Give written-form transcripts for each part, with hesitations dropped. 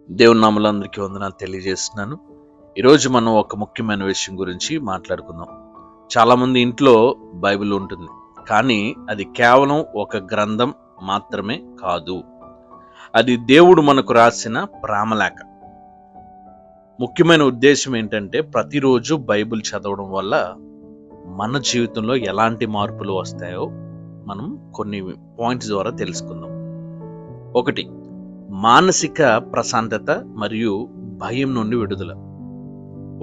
దేవుని నామములందరికీ వందనాలు తెలియజేస్తున్నాను. ఈరోజు మనం ఒక ముఖ్యమైన విషయం గురించి మాట్లాడుకుందాం. చాలామంది ఇంట్లో బైబిల్ ఉంటుంది, కానీ అది కేవలం ఒక గ్రంథం మాత్రమే కాదు. అది దేవుడు మనకు రాసిన ప్రేమలేఖ. ముఖ్యమైన ఉద్దేశం ఏంటంటే, ప్రతిరోజు బైబిల్ చదవడం వల్ల మన జీవితంలో ఎలాంటి మార్పులు వస్తాయో మనం కొన్ని పాయింట్స్ ద్వారా తెలుసుకుందాం. ఒకటి, మానసిక ప్రశాంతత మరియు భయం నుండి విడుదల.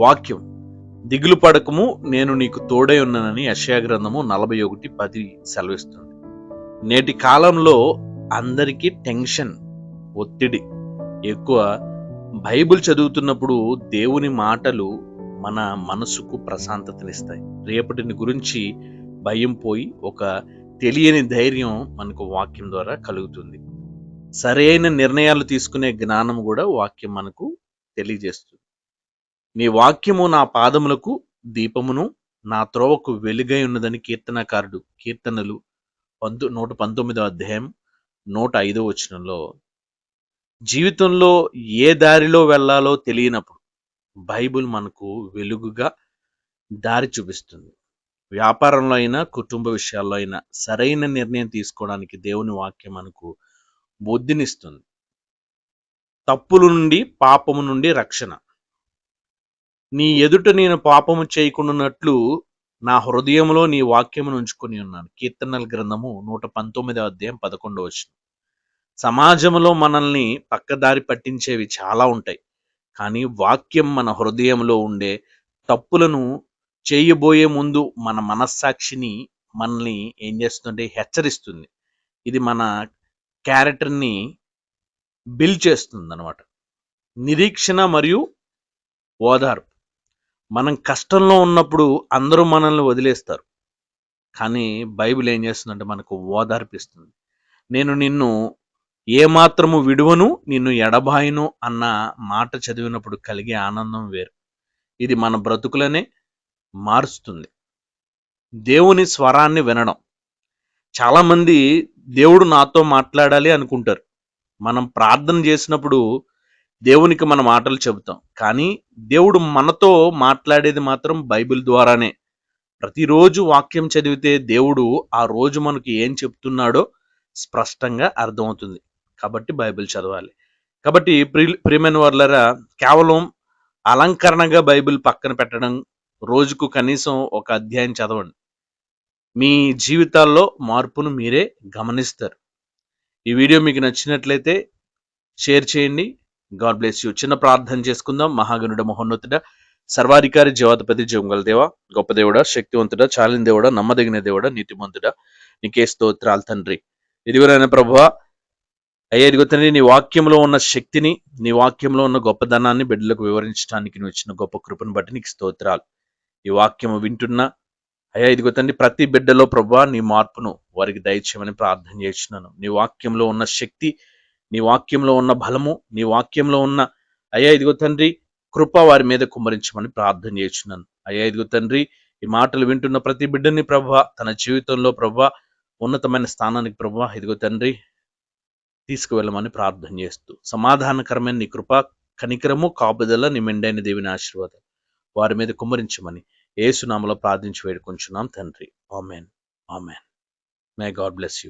వాక్యం, దిగులు పడకము, నేను నీకు తోడై ఉన్నానని యెషయా గ్రంథము 41:10 సెలవిస్తుంది. నేటి కాలంలో అందరికీ టెన్షన్, ఒత్తిడి ఎక్కువ. బైబిల్ చదువుతున్నప్పుడు దేవుని మాటలు మన మనసుకు ప్రశాంతతనిస్తాయి. రేపటిని గురించి భయం పోయి ఒక తెలియని ధైర్యం మనకు వాక్యం ద్వారా కలుగుతుంది. సరైన నిర్ణయాలు తీసుకునే జ్ఞానం కూడా వాక్యం మనకు తెలియజేస్తుంది. నీ వాక్యము నా పాదములకు దీపమును, నా త్రోవకు వెలుగై ఉన్నదని కీర్తనకారుడు కీర్తనలు 119 105 జీవితంలో ఏ దారిలో వెళ్ళాలో తెలియనప్పుడు బైబిల్ మనకు వెలుగుగా దారి చూపిస్తుంది. వ్యాపారంలో అయినా, కుటుంబ విషయాల్లో అయినా సరైన నిర్ణయం తీసుకోవడానికి దేవుని వాక్యం మనకు బుద్ధినిస్తుంది. తప్పుల నుండి, పాపము నుండి రక్షణ. నీ ఎదుట నేను పాపము చేయకుండానట్లు నా హృదయంలో నీ వాక్యమును ఉంచుకొని ఉన్నాను. కీర్తనల గ్రంథము 119:11. సమాజంలో మనల్ని పక్కదారి పట్టించేవి చాలా ఉంటాయి, కానీ వాక్యం మన హృదయంలో ఉండే తప్పులను చేయబోయే ముందు మన మనస్సాక్షిని మనల్ని ఏం చేస్తుంటే హెచ్చరిస్తుంది. ఇది మన క్యారెక్టర్ని బిల్డ్ చేస్తుంది అన్నమాట. నిరీక్షణ మరియు ఓదార్పు. మనం కష్టంలో ఉన్నప్పుడు అందరూ మనల్ని వదిలేస్తారు, కానీ బైబిల్ ఏం చేస్తుందంటే మనకు ఓదార్పిస్తుంది. నేను నిన్ను ఏమాత్రము విడువను, నిన్ను ఎడబాయను అన్న మాట చదివినప్పుడు కలిగే ఆనందం వేరు. ఇది మన బ్రతుకులనే మారుస్తుంది. దేవుని స్వరాన్ని వినడం. చాలామంది దేవుడు నాతో మాట్లాడాలి అనుకుంటారు. మనం ప్రార్థన చేసినప్పుడు దేవునికి మన మాటలు చెబుతాం, కానీ దేవుడు మనతో మాట్లాడేది మాత్రం బైబిల్ ద్వారానే. ప్రతిరోజు వాక్యం చదివితే దేవుడు ఆ రోజు మనకి ఏం చెప్తున్నాడో స్పష్టంగా అర్థమవుతుంది. కాబట్టి బైబిల్ చదవాలి. కాబట్టి ప్రియమైన వారలారా, కేవలం అలంకరణగా బైబిల్ పక్కన పెట్టడం, రోజుకు కనీసం ఒక అధ్యాయం చదవండి. మీ జీవితాల్లో మార్పును మీరే గమనిస్తారు. ఈ వీడియో మీకు నచ్చినట్లయితే షేర్ చేయండి. God bless you. చిన్న ప్రార్థన చేసుకుందాం. మహాగణుడ, మహోన్నతుడ, సర్వాధికారి, జీవాధిపతి, జీవంగల దేవ, గొప్ప దేవుడా, శక్తివంతుడా, చాలిన దేవుడా, నమ్మదగిన దేవుడా, నీతిమంతుడా, నీకే స్తోత్రాలు తండ్రి. ఇదిగోనైనా ప్రభువా, అయ్యా ఇదిగో తండ్రి, నీ వాక్యంలో ఉన్న శక్తిని, నీ వాక్యంలో ఉన్న గొప్పదనాన్ని బిడ్డలకు వివరించడానికి నువ్వు ఇచ్చిన గొప్ప కృపను బట్టి నీకు స్తోత్రాలు. ఈ వాక్యము వింటున్నా అయ్యా ఇదిగో తండ్రి, ప్రతి బిడ్డలో ప్రభువా నీ మార్పును వారికి దయచేయమని ప్రార్థన చేస్తున్నాను. నీ వాక్యంలో ఉన్న శక్తి, నీ వాక్యంలో ఉన్న బలము, నీ వాక్యంలో ఉన్న అయ్యా ఇదిగో తండ్రి కృప వారి మీద కుమ్మరించమని ప్రార్థన చేస్తున్నాను. అయ్యా ఇదిగో తండ్రి, ఈ మాటలు వింటున్న ప్రతి బిడ్డని ప్రభువా తన జీవితంలో ప్రభువా ఉన్నతమైన స్థానానికి ప్రభువా ఇదిగో తండ్రి తీసుకువెళ్ళమని ప్రార్థన చేస్తూ, సమాధానకరమైన నీ కృప, కనికరము, కాపుదల, నీ మెండైన దేవుని ఆశీర్వాదం వారి మీద కుమ్మరించమని యేసు నామములో ప్రార్థించి వేడుకొంచున్నాం తండ్రి. Amen. Amen. May God bless you.